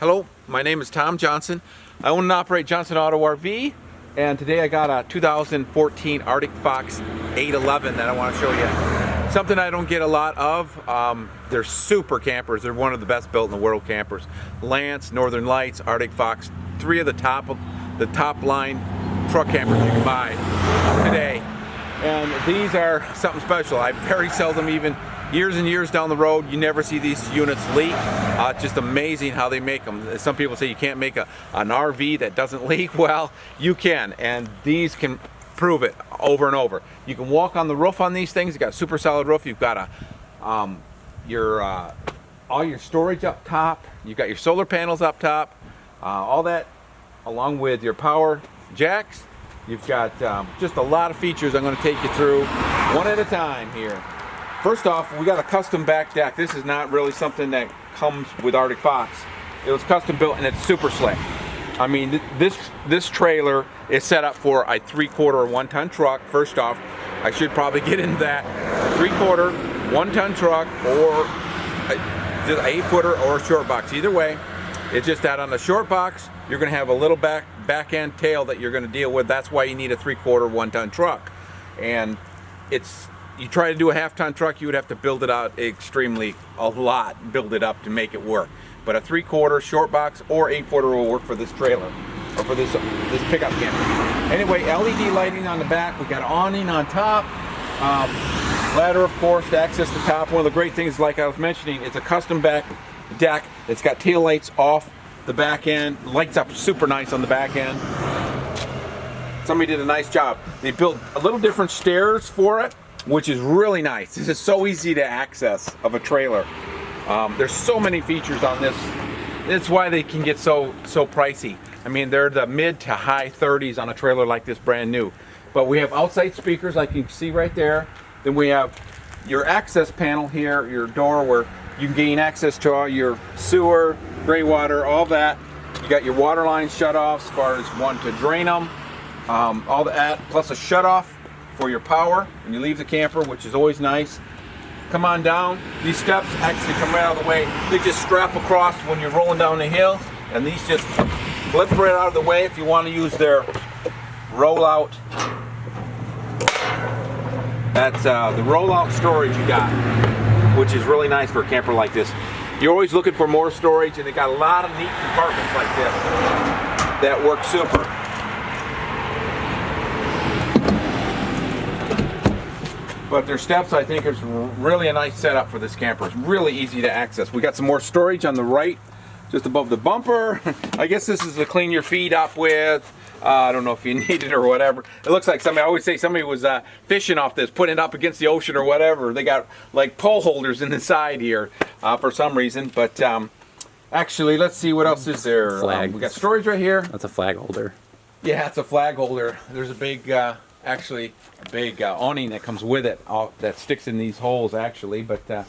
Hello, my name is Tom Johnson. I own and operate Johnson Auto RV, and today I got a 2014 Arctic Fox 811 that I want to show you. Something I don't get a lot of. They're super campers. They're one of the best built in the world campers. Lance, Northern Lights, Arctic Fox, three of the top line truck campers you can buy today. And these are something special. I very seldom, even years and years down the road, you never see these units leak. It's just amazing how they make them. Some people say you can't make an RV that doesn't leak. Well, you can, and these can prove it over and over. You can walk on the roof on these things. You got a super solid roof. You've got all your storage up top. You've got your solar panels up top. All that, along with your power jacks. You've got just a lot of features I'm going to take you through one at a time here. First off, we got a custom back deck. This is not really something that comes with Arctic Fox. It was custom built and it's super slick. I mean, this trailer is set up for a 3/4 or 1-ton truck. First off, I should probably get into that. 3/4, 1-ton truck, or just an 8-footer or a short box. Either way, it's just that on the short box, you're going to have a little back end tail that you're going to deal with. That's why you need a 3/4, 1-ton truck. And you try to do a 1/2-ton truck, you would have to build it out a lot, build it up to make it work. But a 3/4 short box or 8-footer will work for this trailer, or for this pickup camper. Anyway, LED lighting on the back. We got awning on top. Ladder, of course, to access the top. One of the great things, like I was mentioning, it's a custom back deck. It's got tail lights off the back end. Lights up super nice on the back end. Somebody did a nice job. They built a little different stairs for it, which is really nice. This is so easy to access of a trailer. There's so many features on this. That's why they can get so pricey. I mean, they're the mid to high 30s on a trailer like this, brand new. But we have outside speakers, like you can see right there. Then we have your access panel here, your door where you can gain access to all your sewer, gray water, all that. You got your water line shut off as far as one to drain them. All that, plus a shut off for your power when you leave the camper, which is always nice. Come on down. These steps actually come right out of the way. They just strap across when you're rolling down the hill, and these just flip right out of the way if you want to use their rollout. That's the rollout storage you got, which is really nice for a camper like this. You're always looking for more storage, and they got a lot of neat compartments like this that work super. But their steps, I think, is really a nice setup for this camper. It's really easy to access. We got some more storage on the right, just above the bumper. I guess this is to clean your feet up with. I don't know if you need it or whatever. It looks like somebody, I always say somebody was fishing off this, putting it up against the ocean or whatever. They got like pole holders in the side here for some reason. But actually, let's see what else is there. We got storage right here. That's a flag holder. Yeah, it's a flag holder. There's a big, awning that comes with it that sticks in these holes actually. But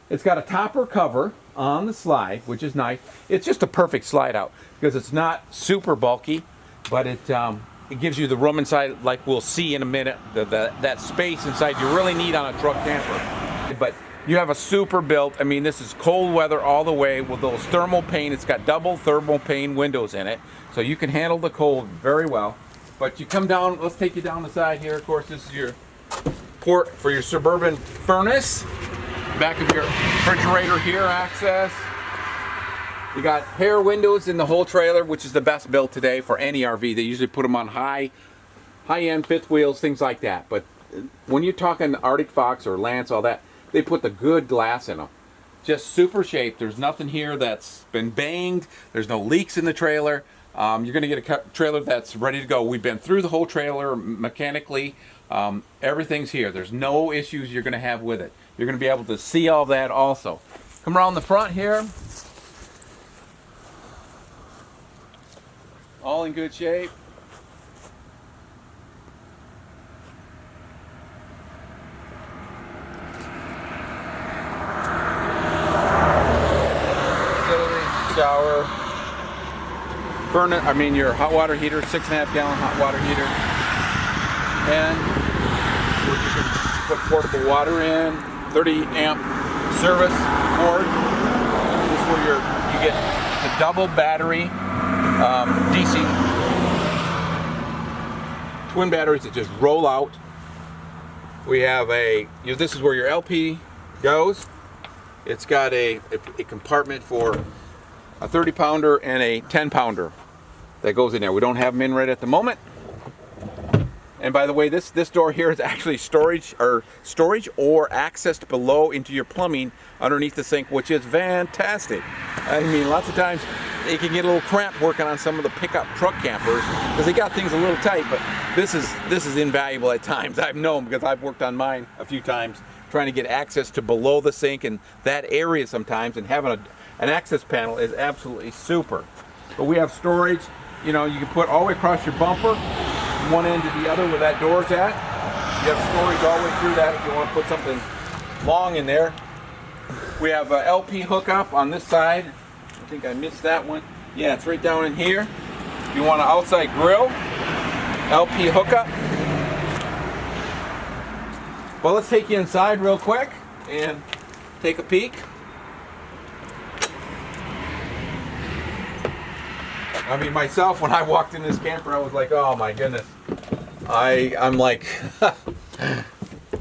it's got a topper cover on the slide, which is nice. It's just a perfect slide out because it's not super bulky. But it gives you the room inside, like we'll see in a minute, that space inside you really need on a truck camper. But you have a super built, I mean, this is cold weather all the way with those thermal pane. It's got double thermal pane windows in it, so you can handle the cold very well. But you come down, let's take you down the side here. Of course, this is your port for your Suburban furnace. Back of your refrigerator here, access. You got hair windows in the whole trailer, which is the best built today for any RV. They usually put them on high-end fifth wheels, things like that. But when you're talking Arctic Fox or Lance, all that, they put the good glass in them. Just super shaped. There's nothing here that's been banged. There's no leaks in the trailer. You're going to get a trailer that's ready to go. We've been through the whole trailer mechanically. Everything's here. There's no issues you're going to have with it. You're going to be able to see all that also. Come around the front here. All in good shape. Shower. Furnace, your hot water heater, 6.5 gallon hot water heater. And you can put portable water in, 30 amp service cord. This is where you get a double battery DC. Twin batteries that just roll out. We have this is where your LP goes. It's got a compartment for a 30 pounder and a 10 pounder that goes in there. We don't have them in right at the moment. And by the way, this door here is actually storage or accessed below into your plumbing underneath the sink, which is fantastic. I mean, lots of times it can get a little cramped working on some of the pickup truck campers because they got things a little tight, but this is invaluable at times. I've known because I've worked on mine a few times trying to get access to below the sink and that area sometimes, and having an access panel is absolutely super. But we have storage, you know, you can put all the way across your bumper from one end to the other where that door's at. You have storage all the way through that if you want to put something long in there. We have a LP hookup on this side. I think I missed that one. Yeah, it's right down in here. If you want an outside grill, LP hookup. Well, let's take you inside real quick and take a peek. I mean, myself, when I walked in this camper, I was like, oh my goodness. I'm like,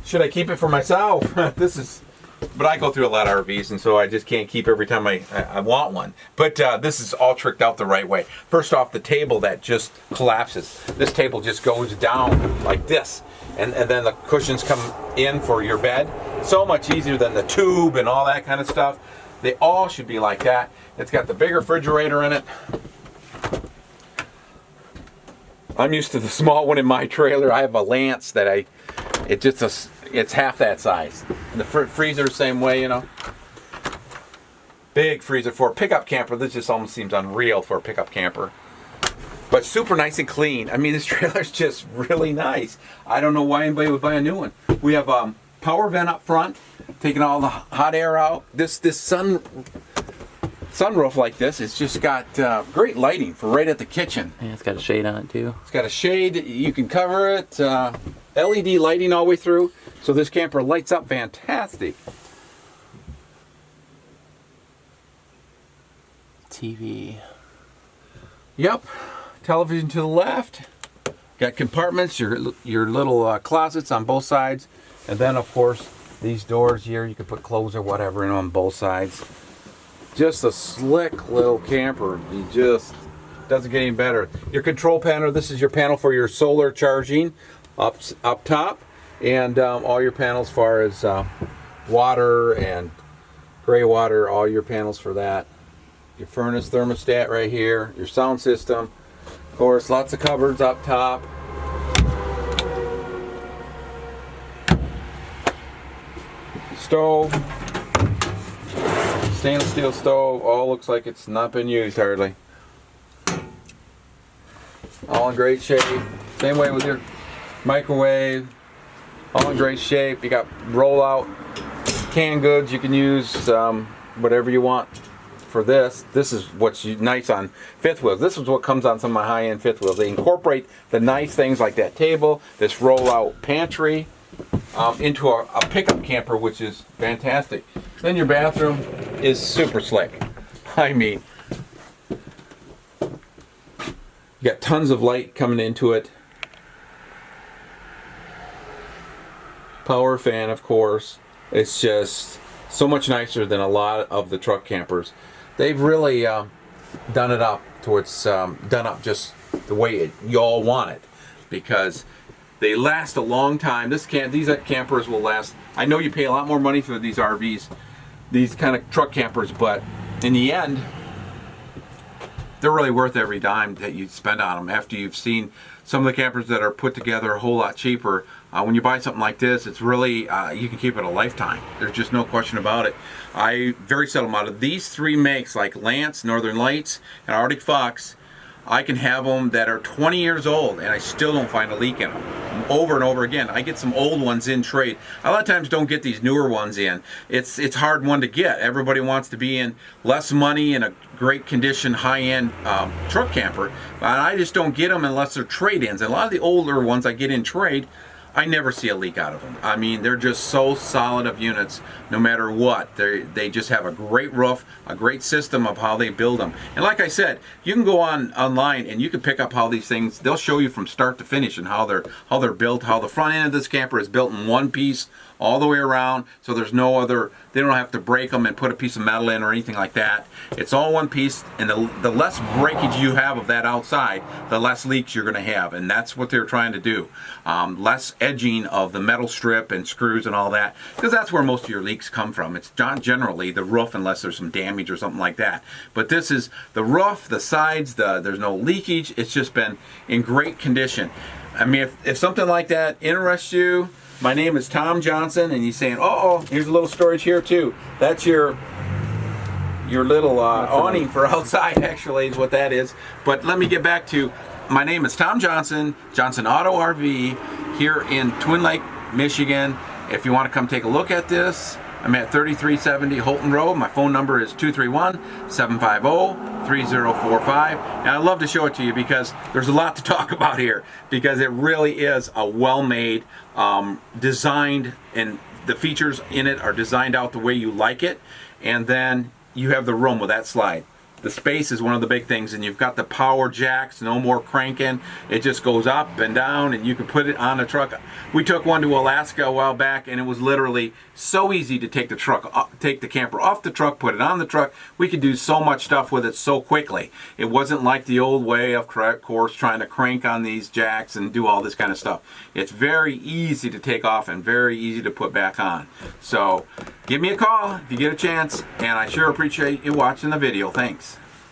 should I keep it for myself? But I go through a lot of RVs, and so I just can't keep every time I want one. But this is all tricked out the right way. First off, the table that just collapses. This table just goes down like this. And then the cushions come in for your bed. So much easier than the tube and all that kind of stuff. They all should be like that. It's got the big refrigerator in it. I'm used to the small one in my trailer. I have a Lance that it's half that size. And the freezer, same way, you know. Big freezer for a pickup camper. This just almost seems unreal for a pickup camper. But super nice and clean. I mean, this trailer's just really nice. I don't know why anybody would buy a new one. We have power vent up front, taking all the hot air out. This sunroof like this, it's just got great lighting for right at the kitchen. Yeah, it's got a shade on it too. It's got a shade, you can cover it. LED lighting all the way through. So this camper lights up fantastic. TV. Yep. Television to the left. Got compartments, your little closets on both sides. And then, of course, these doors here, you can put clothes or whatever in on both sides. Just a slick little camper. You just doesn't get any better. Your control panel, this is your panel for your solar charging up top. And all your panels as far as water and gray water, all your panels for that. Your furnace thermostat right here, your sound system. Of course, lots of cupboards up top. Stove. Stainless steel stove. All looks like it's not been used hardly. All in great shape. Same way with your microwave. All in great shape. You got roll-out canned goods. You can use whatever you want for this. This is what's nice on fifth wheels. This is what comes on some of my high-end fifth wheels. They incorporate the nice things like that table, this roll-out pantry, into a pickup camper, which is fantastic. Then your bathroom is super slick. I mean, you got tons of light coming into it. Power fan, of course. It's just so much nicer than a lot of the truck campers. They've really done it up towards done up just the way you all want it, because they last a long time. These campers will last. I know you pay a lot more money for these RVs, these kind of truck campers, but in the end, they're really worth every dime that you spend on them. After you've seen some of the campers that are put together a whole lot cheaper, when you buy something like this, it's really, you can keep it a lifetime. There's just no question about it. I very seldom, out of these three makes, like Lance, Northern Lights, and Arctic Fox, I can have them that are 20 years old and I still don't find a leak in them. Over and over again. I get some old ones in trade. A lot of times don't get these newer ones in. It's hard one to get. Everybody wants to be in less money in a great condition, high-end truck camper. And I just don't get them unless they're trade-ins. And a lot of the older ones I get in trade, I never see a leak out of them. I mean, they're just so solid of units, no matter what. They just have a great roof, a great system of how they build them. And like I said, you can go online and you can pick up how these things. They'll show you from start to finish and how they're built. How the front end of this camper is built in one piece all the way around, so there's no other. They don't have to break them and put a piece of metal in or anything like that. It's all one piece, and the less breakage you have of that outside, the less leaks you're going to have, and that's what they're trying to do. Less edging of the metal strip and screws and all that, because that's where most of your leaks come from. It's not generally the roof unless there's some damage or something like that. But this is the roof, the sides, there's no leakage. It's just been in great condition. I mean, if something like that interests you, my name is Tom Johnson, and you're saying, oh, here's a little storage here too. That's your little awning for outside, actually, is what that is. But let me get back to, my name is Tom Johnson, Johnson Auto RV, here in Twin Lake, Michigan. If you want to come take a look at this, I'm at 3370 Holton Road. My phone number is 231-750-3045. And I'd love to show it to you because there's a lot to talk about here, because it really is a well-made, designed, and the features in it are designed out the way you like it. And then you have the room with that slide. The space is one of the big things, and you've got the power jacks, no more cranking. It just goes up and down, and you can put it on the truck. We took one to Alaska a while back, and it was literally so easy to take the camper off the truck, put it on the truck. We could do so much stuff with it so quickly. It wasn't like the old way, of course, trying to crank on these jacks and do all this kind of stuff. It's very easy to take off and very easy to put back on. So give me a call if you get a chance, and I sure appreciate you watching the video. Thanks.